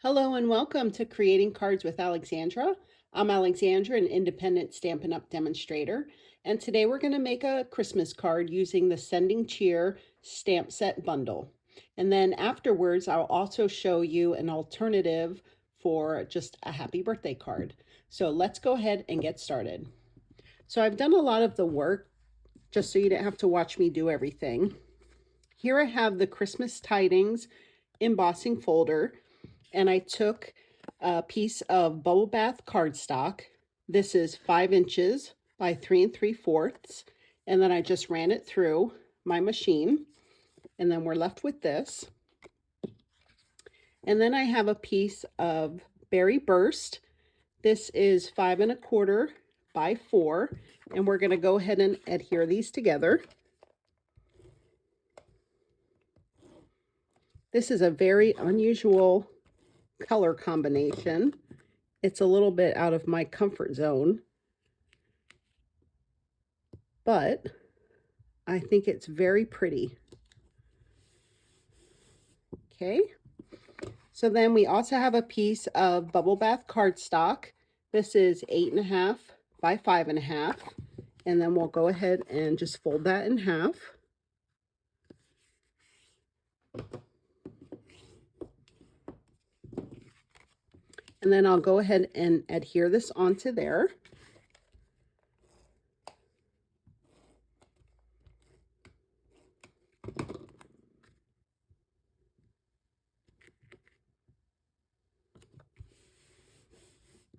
Hello and welcome to Creating Cards with Alexandra. I'm Alexandra, an independent Stampin' Up! Demonstrator, and today we're going to make a Christmas card using the Sending Cheer stamp set bundle. And then afterwards, I'll also show you an alternative for just a happy birthday card. So let's go ahead and get started. So I've done a lot of the work just so you don't have to watch me do everything. Here I have the Christmas Tidings embossing folder, and I took a piece of bubble bath cardstock. This is 5 inches by 3 3/4, and then I just ran it through my machine, and then we're left with this. And then I have a piece of Berry Burst. This is 5 1/4 by 4, and we're going to go ahead and adhere these together. This is a very unusual color combination. It's a little bit out of my comfort zone, but I think it's very pretty. Okay, so then we also have a piece of bubble bath cardstock. This is 8 1/2 by 5 1/2, and then we'll go ahead and just fold that in half. And then I'll go ahead and adhere this onto there.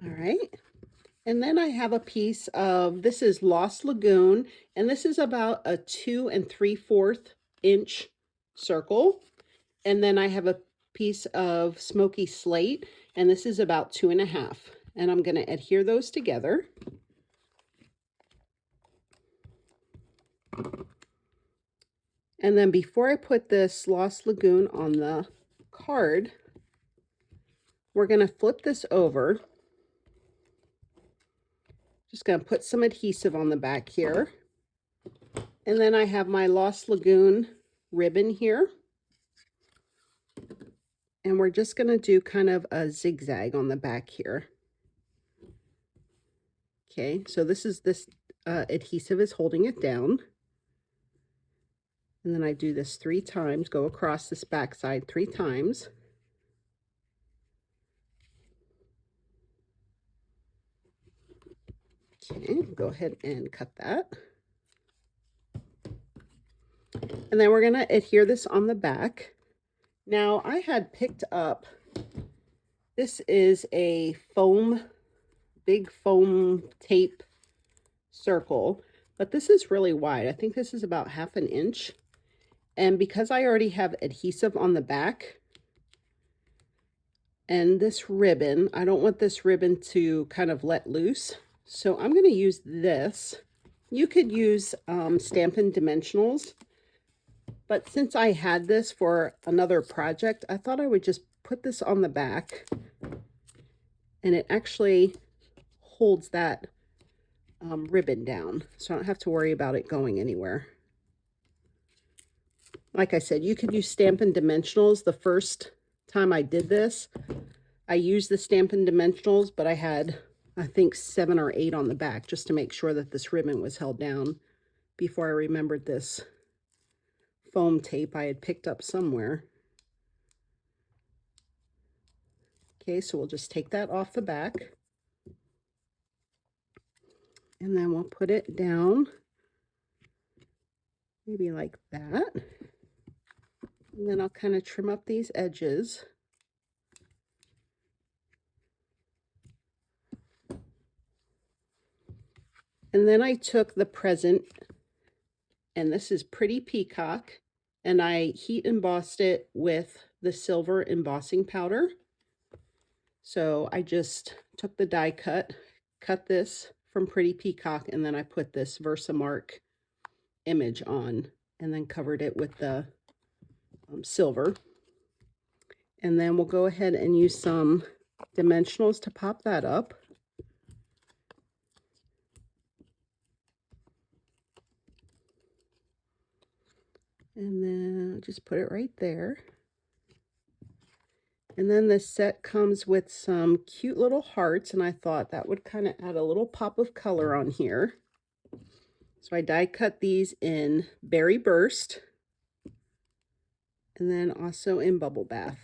All right. And then I have a piece of, this is Lost Lagoon, and this is about a 2 3/4 inch circle. And then I have a piece of Smoky Slate, and this is about 2 1/2. And I'm going to adhere those together. And then before I put this Lost Lagoon on the card, we're going to flip this over. Just going to put some adhesive on the back here. And then I have my Lost Lagoon ribbon here. And we're just going to do kind of a zigzag on the back here. Okay, so this adhesive is holding it down. And then I do this 3 times, go across this back side 3 times. Okay, go ahead and cut that. And then we're going to adhere this on the back. Now, I had picked up, this is a big foam tape circle, but this is really wide. I think this is about 1/2 inch. And because I already have adhesive on the back and this ribbon, I don't want this ribbon to kind of let loose. So I'm going to use this. You could use Stampin' Dimensionals, but since I had this for another project, I thought I would just put this on the back, and it actually holds that ribbon down, so I don't have to worry about it going anywhere. Like I said, you could use Stampin' Dimensionals. The first time I did this, I used the Stampin' Dimensionals, but I had, I think, 7 or 8 on the back just to make sure that this ribbon was held down before I remembered this foam tape I had picked up somewhere. Okay, so we'll just take that off the back. And then we'll put it down, maybe like that. And then I'll kind of trim up these edges. And then I took the present, and this is Pretty Peacock, and I heat embossed it with the silver embossing powder. So I just took the die cut this from Pretty Peacock, and then I put this Versamark image on, and then covered it with the silver. And then we'll go ahead and use some dimensionals to pop that up. And then just put it right there. And then this set comes with some cute little hearts, and I thought that would kind of add a little pop of color on here. So I die cut these in Berry Burst and then also in Bubble Bath.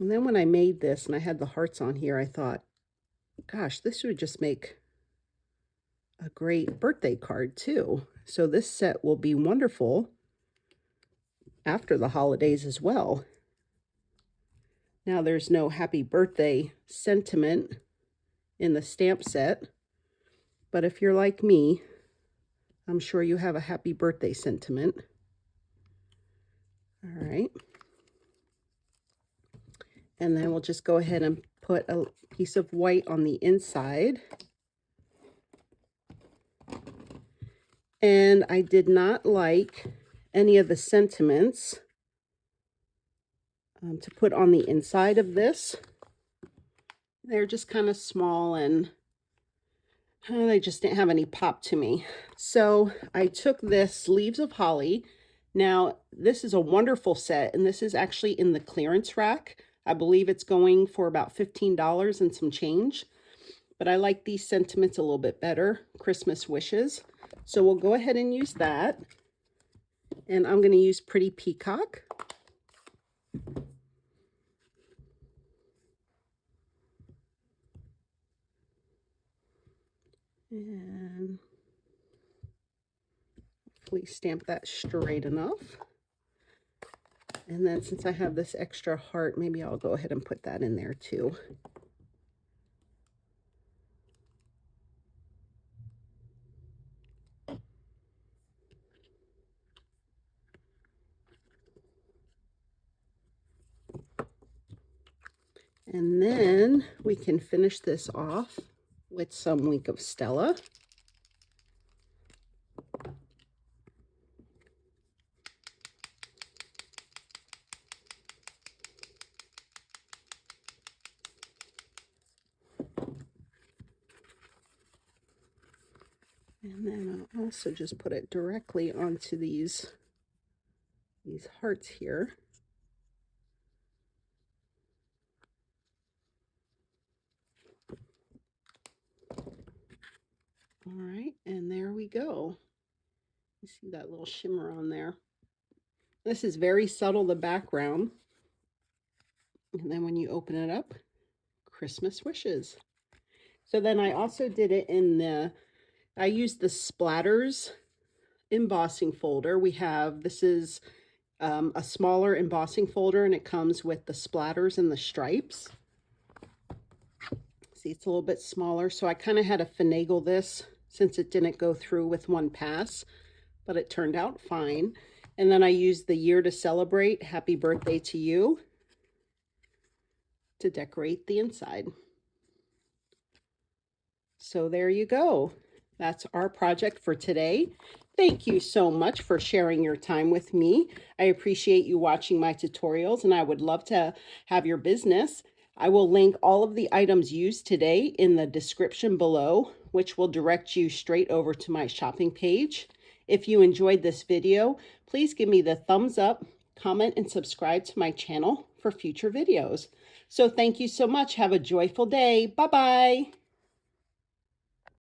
And then when I made this and I had the hearts on here, I thought, gosh, this would just make a great birthday card too. So this set will be wonderful after the holidays as well. Now there's no happy birthday sentiment in the stamp set, but if you're like me, I'm sure you have a happy birthday sentiment. All right. And then we'll just go ahead and put a piece of white on the inside. And I did not like any of the sentiments to put on the inside of this. They're just kind of small and they just didn't have any pop to me. So I took this Leaves of Holly. Now, this is a wonderful set, and this is actually in the clearance rack. I believe it's going for about $15 and some change. But I like these sentiments a little bit better, Christmas Wishes. So we'll go ahead and use that. And I'm going to use Pretty Peacock. And hopefully stamp that straight enough. And then since I have this extra heart, maybe I'll go ahead and put that in there too. And then we can finish this off with some Wink of Stella. And then I'll also just put it directly onto these hearts here. All right, and there we go. You see that little shimmer on there. This is very subtle, the background. And then when you open it up, Christmas Wishes. So then I also did it in I used the Splatters embossing folder. This is a smaller embossing folder, and it comes with the splatters and the stripes. See, it's a little bit smaller, so I kind of had to finagle this since it didn't go through with one pass, but it turned out fine. And then I used the Year to Celebrate, Happy Birthday to You, to decorate the inside. So there you go. That's our project for today. Thank you so much for sharing your time with me. I appreciate you watching my tutorials, and I would love to have your business. I will link all of the items used today in the description below, which will direct you straight over to my shopping page. If you enjoyed this video, please give me the thumbs up, comment, and subscribe to my channel for future videos. So thank you so much. Have a joyful day. Bye-bye.